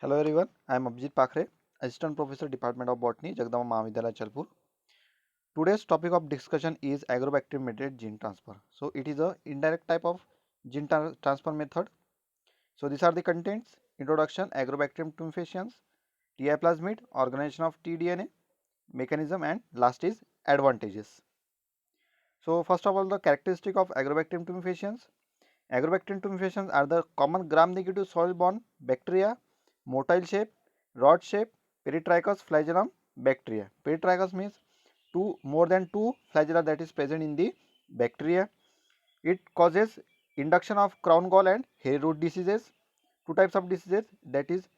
Hello everyone, I am Abhijit Pakhre, Assistant Professor Department of Botany, Jagdamba Mahavidyalaya Chalpur. Today's topic of discussion is agrobacterium mediated gene transfer. So it is a indirect type of transfer method. So these are the contents: introduction, agrobacterium tumefaciens, Ti plasmid, organization of tDNA, mechanism, and last is advantages. So first of all, the characteristic of agrobacterium tumefaciens. Agrobacterium tumefaciens are the common gram-negative soil-borne bacteria, motile shape, rod shape, peritrichous flagellum bacteria. Peritrichous means more than two flagella that is present in the bacteria. It causes induction of crown gall and hairy root diseases. Two types of diseases that is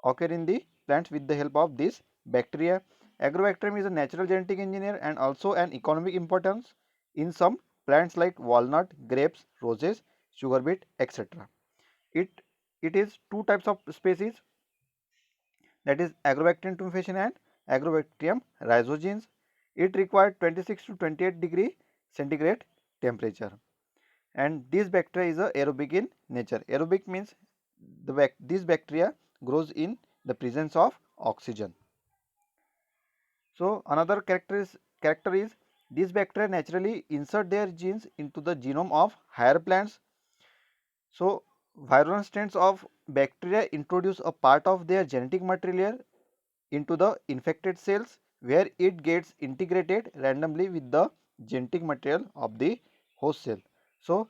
occur in the plants with the help of this bacteria. Agrobacterium is a natural genetic engineer and also an economic importance in some plants like walnut, grapes, roses, sugar beet, etc. It it is two types of species, that is Agrobacterium tumefaciens and Agrobacterium rhizogenes. It required 26 to 28 degree centigrade temperature, and this bacteria is aerobic in nature. Aerobic means this bacteria grows in the presence of oxygen. So another character is these bacteria naturally insert their genes into the genome of higher plants. So virulent strains of bacteria introduce a part of their genetic material into the infected cells, where it gets integrated randomly with the genetic material of the host cell. So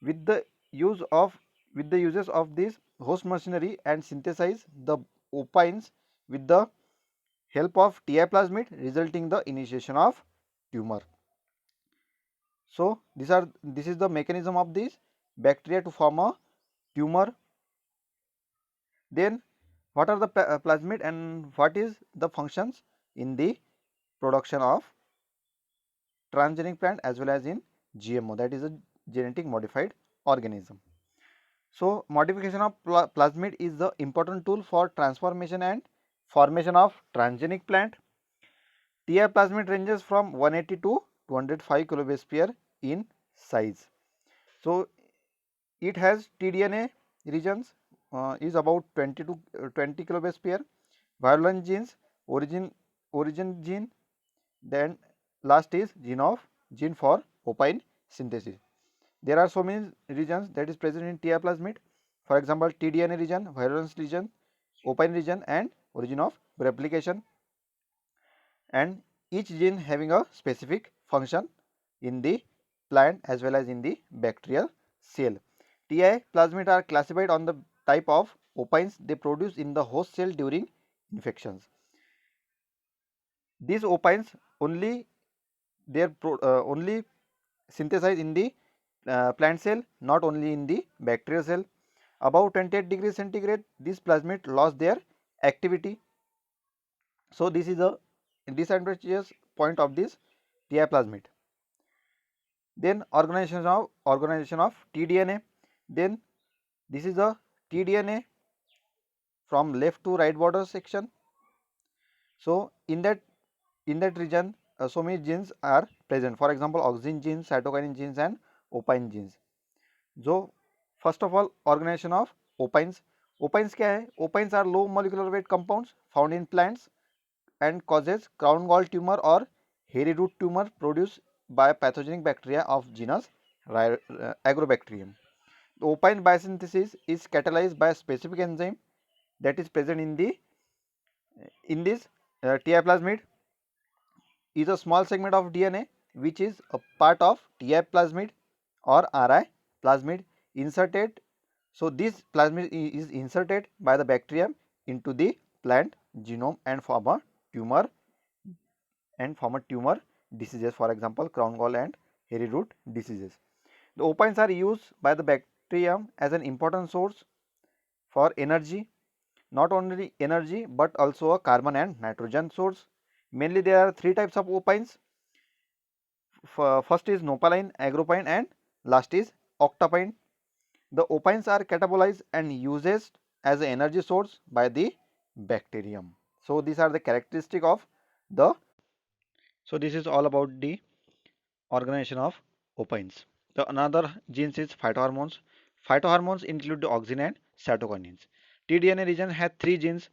with the use of with the uses of this host machinery and synthesize the opines with the help of Ti plasmid, resulting the initiation of tumor. So this is the mechanism of this bacteria to form a tumor. Then what are the plasmid and what is the functions in the production of transgenic plant as well as in GMO, that is a genetic modified organism. So modification of plasmid is the important tool for transformation and formation of transgenic plant. Ti plasmid ranges from 180 to 205 kilobase per in size. So it has tDNA regions is about 20 to 20 kilobase per, virulent genes, origin gene, then last is gene for opine synthesis. There are so many regions that is present in Ti plasmid. For example, tDNA region, virulence region, opine region, and origin of replication, and each gene having a specific function in the plant as well as in the bacterial cell. Ti plasmid are classified on the type of opines they produce in the host cell during infections. These opines only synthesize in the plant cell, not only in the bacterial cell. Above 28 degrees centigrade, these plasmid lost their activity. So this is a disadvantageous point of this Ti plasmid. Then organization of tDNA. Then this is a tDNA from left to right border section. So in that region, so many genes are present. For example, auxin genes, cytokinin genes, and opine genes. So first of all, organization of opines. Opines क्या है? Opines are low molecular weight compounds found in plants and causes crown gall tumor or hairy root tumor produced by pathogenic bacteria of genus Agrobacterium. The opine biosynthesis is catalyzed by a specific enzyme that is present in this Ti plasmid. Is a small segment of DNA which is a part of Ti plasmid or Ri plasmid inserted. So this plasmid is inserted by the bacterium into the plant genome and form a tumor diseases, for example crown gall and hairy root diseases. The opines are used by the bacterium as an important source for energy, not only energy but also a carbon and nitrogen source. Mainly there are three types of opines. First is nopine, agropine, and last is octapine. The opines are catabolized and used as an energy source by the bacterium. So these are the characteristic of the. So this is all about the organization of opines. The another genes is phytohormones. Phytohormones include the auxin and cytokinins. tDNA region has three genes.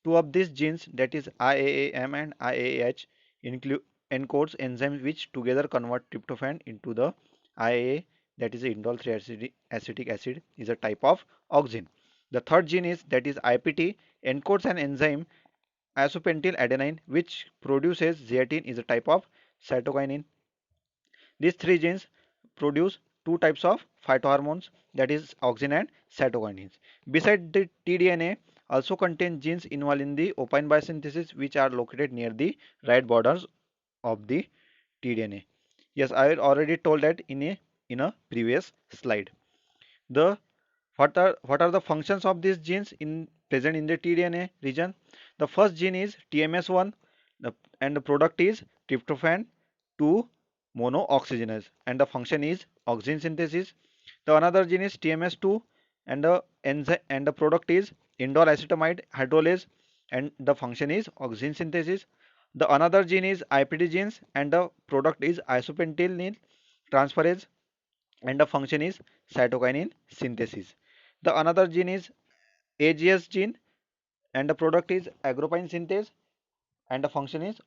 Two of these genes, that is IAAM and IAH, include encodes enzymes which together convert tryptophan into the IAA, that is indole 3 acetic acid, is a type of oxygen. The third gene is, that is IPT, encodes an enzyme isopentyl adenine which produces zeatin, is a type of cytokinin. These three genes produce two types of phytohormones, that is auxin and cytokinins. Besides, the tDNA also contains genes involved in the opine biosynthesis which are located near the right borders of the tDNA. Yes, I already told that in a previous slide. The what are the functions of these genes in present in the tDNA region? The first gene is TMS1, and the product is tryptophan 2 monooxygenase, and the function is oxygen synthesis. The another gene is TMS2, and the enzyme and the product is indole acetamide hydrolase, and the function is oxygen synthesis. The another gene is IPT genes, and the product is isopentyl transferase, and the function is cytokinin synthesis. The another gene is AGS gene, and the product is agropine synthase, and the function is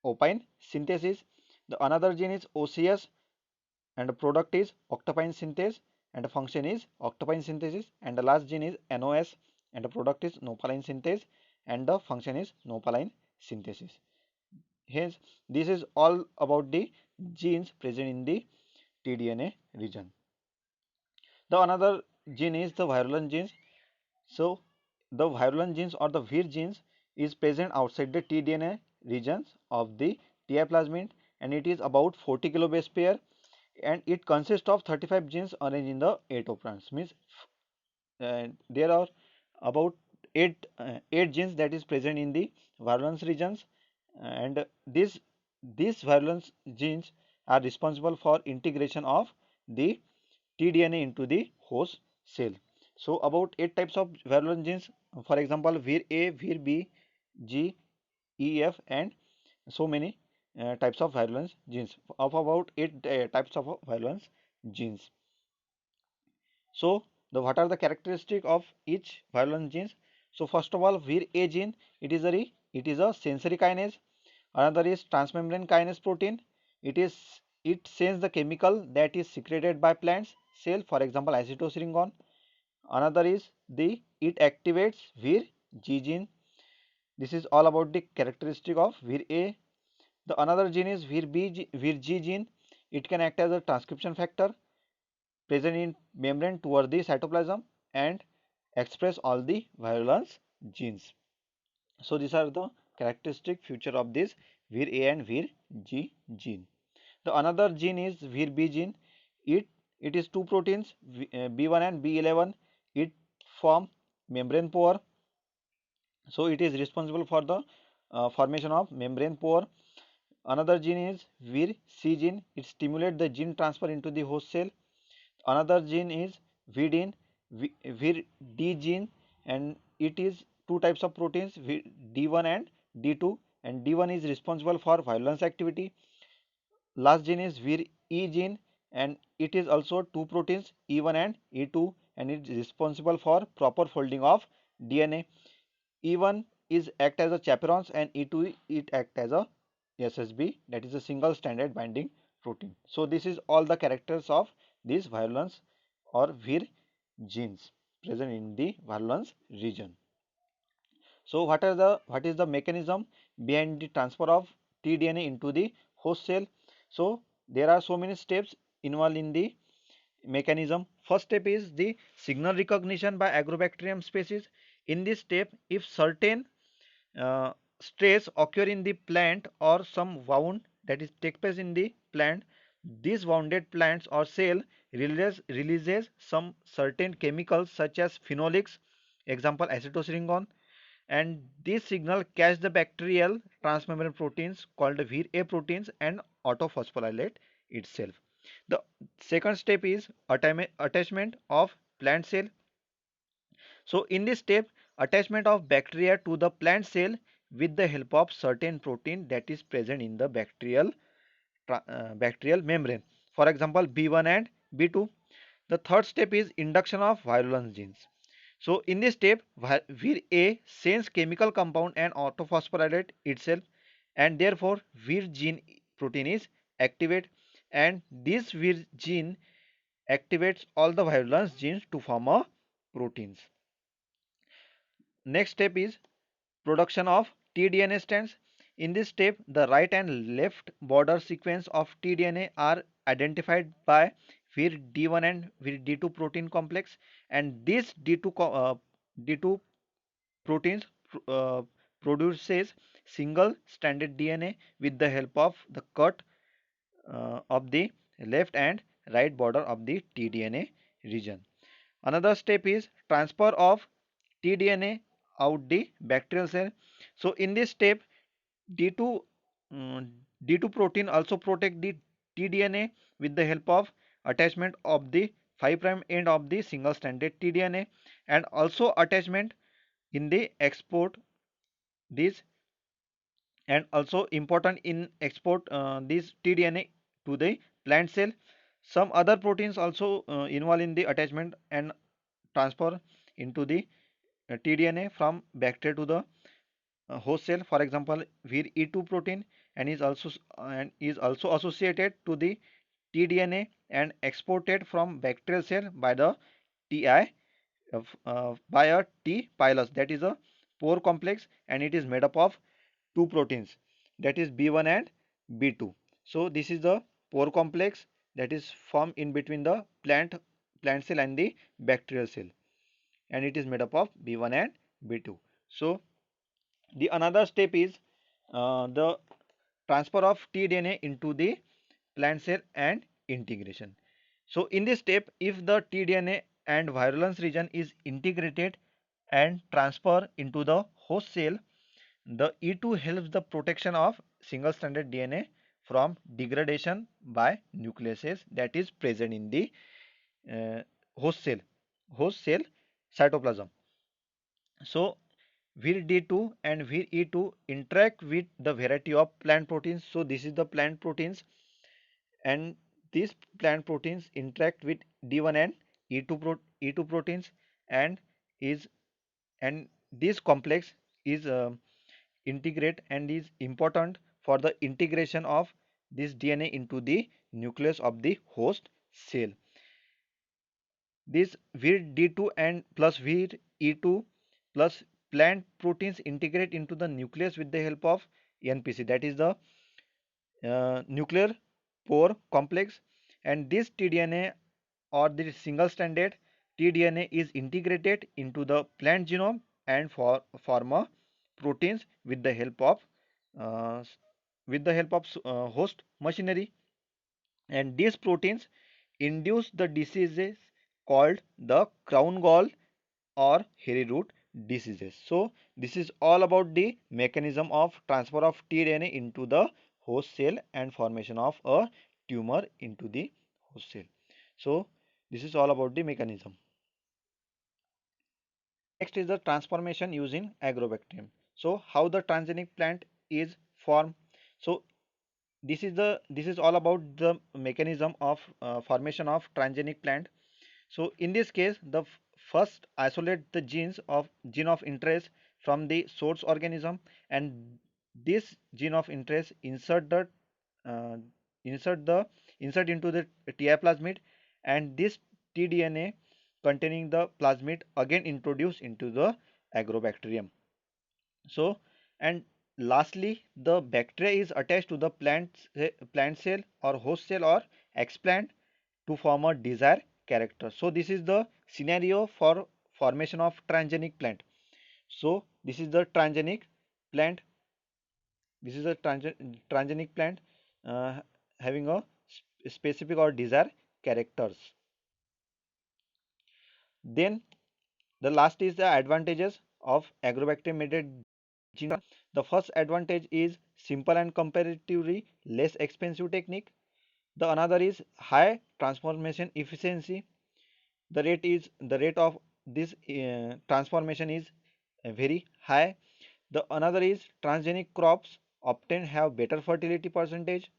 opine synthesis. The another gene is OCS, and the product is octopine synthase, and the function is octopine synthesis. And the last gene is NOS, and the product is nopalin synthase, and the function is nopalin synthesis. Hence, this is all about the genes present in the tDNA region. The another gene is the virulence genes. So the virulence genes or the Vir genes is present outside the tDNA regions of the TI plasmid, and it is about 40 kilobase pair, and it consists of 35 genes arranged in the 8 operands. Means there are about 8 genes that is present in the virulence regions, and these virulence genes are responsible for integration of the tDNA into the host cell. So about 8 types of virulence genes, for example, Vir A, Vir B, G, E, F, and so many types of virulence genes, of about 8 types of virulence genes. So what are the characteristics of each virulence genes? So first of all, Vir A gene, it is a sensory kinase. Another is transmembrane kinase protein. It sends the chemical that is secreted by plants cell, for example acetylcysteine. Another is it activates Vir G gene. This is all about the characteristic of Vir A. The another gene is Vir G gene. It can act as a transcription factor present in membrane toward the cytoplasm and express all the virulence genes. So these are the characteristic feature of this Vir A and Vir G gene. The another gene is Vir B gene. It is two proteins B1 and B11. It form membrane pore. So it is responsible for the formation of membrane pore. Another gene is Vir C gene. It stimulates the gene transfer into the host cell. Another gene is Vidin, Vir D gene, and it is two types of proteins D1 and D2, and D1 is responsible for virulence activity. Last gene is Vir E gene, and it is also two proteins E1 and E2, and it is responsible for proper folding of DNA. E1 is act as a chaperones, and E2 it act as a SSB, that is a single stranded binding protein. So this is all the characters of this virulence or Vir genes present in the virulence region. So what is the mechanism behind the transfer of tDNA into the host cell? So there are so many steps involved in the mechanism. First step is the signal recognition by Agrobacterium species. In this step, if certain stress occur in the plant or some wound that is take place in the plant, these wounded plants or cell releases some certain chemicals such as phenolics, example acetylcysteine, and this signal catch the bacterial transmembrane proteins called Vir A proteins and autophosphorylate itself. The second step is attachment of plant cell. So in this step, attachment of bacteria to the plant cell with the help of certain protein that is present in the bacterial membrane, for example B1 and B2. The third step is induction of virulence genes. So in this step, Vir A sends chemical compound and autophosphorylate itself, and therefore Vir gene protein is activated, and this Vir gene activates all the violence genes to form a proteins. Next step is production of tDNA strands. In this step, the right and left border sequence of tDNA are identified by Vir D1 and Vir D2 protein complex, and this D2 proteins uh, produces single stranded DNA with the help of the cut of the left and right border of the tDNA region. Another step is transfer of tDNA out the bacterial cell. So in this step, D2 um, D2 protein also protect the tDNA with the help of attachment of the 5' end of the single stranded tDNA, and also attachment in the export this, and also important in export this tDNA to the plant cell. Some other proteins also involved in the attachment and transfer into the tDNA from bacteria to the host cell. For example, Vir E2 protein and is also associated to the tDNA and exported from bacterial cell by the TI by a T pilus, that is a pore complex, and it is made up of two proteins, that is B1 and B2. So this is the pore complex that is formed in between the plant cell and the bacterial cell, and it is made up of B1 and B2. So the another step is the transfer of tDNA into the plant cell and integration. So in this step, if the tDNA and virulence region is integrated and transfer into the host cell, the E2 helps the protection of single-stranded DNA from degradation by nucleases that is present in the uh, host cell, host cell cytoplasm. So Vir D2 and Vir E2 interact with the variety of plant proteins. So this is the plant proteins, and these plant proteins interact with D1 and E2 proteins, and is and this complex is integrate and is important for the integration of this DNA into the nucleus of the host cell. This Vir D2 and plus Vir E2 plus plant proteins integrate into the nucleus with the help of NPC, that is the nuclear pore complex, and this tDNA or the single stranded tDNA is integrated into the plant genome and form a proteins uh, with the help of host machinery, and these proteins induce the diseases called the crown gall or hairy root diseases. So this is all about the mechanism of transfer of tDNA into the host cell and formation of a tumor into the host cell. So this is all about the mechanism. Next is the transformation using agrobacterium. So how the transgenic plant is formed. So this is all about the mechanism of formation of transgenic plant. So in this case, the first isolate the gene of interest from the source organism, and this gene of interest uh, insert the insert into the TI plasmid, and this tDNA containing the plasmid again introduced into the agrobacterium. So, and lastly, the bacteria is attached to the plant cell or host cell or explant to form a desired character. So this is the scenario for formation of transgenic plant. So this is the transgenic plant. This is a transgenic plant uh, having a specific or desired characters. Then the last is the advantages of agrobacterium mediated gene. The first advantage is simple and comparatively less expensive technique. The another is high transformation efficiency. The rate of this transformation is very high. The another is transgenic crops often have better fertility percentage.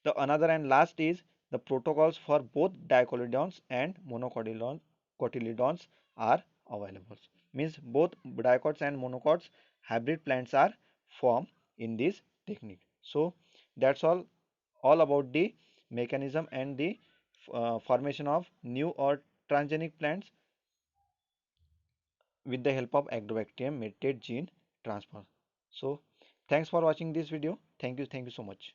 The another and last is the protocols for both dicotyledons and monocotyledons are available. means both dicots and monocots hybrid plants are formed in this technique. So that's all about the mechanism and the formation of new or transgenic plants with the help of agrobacterium mediated gene transfer. So thanks for watching this video. Thank you so much.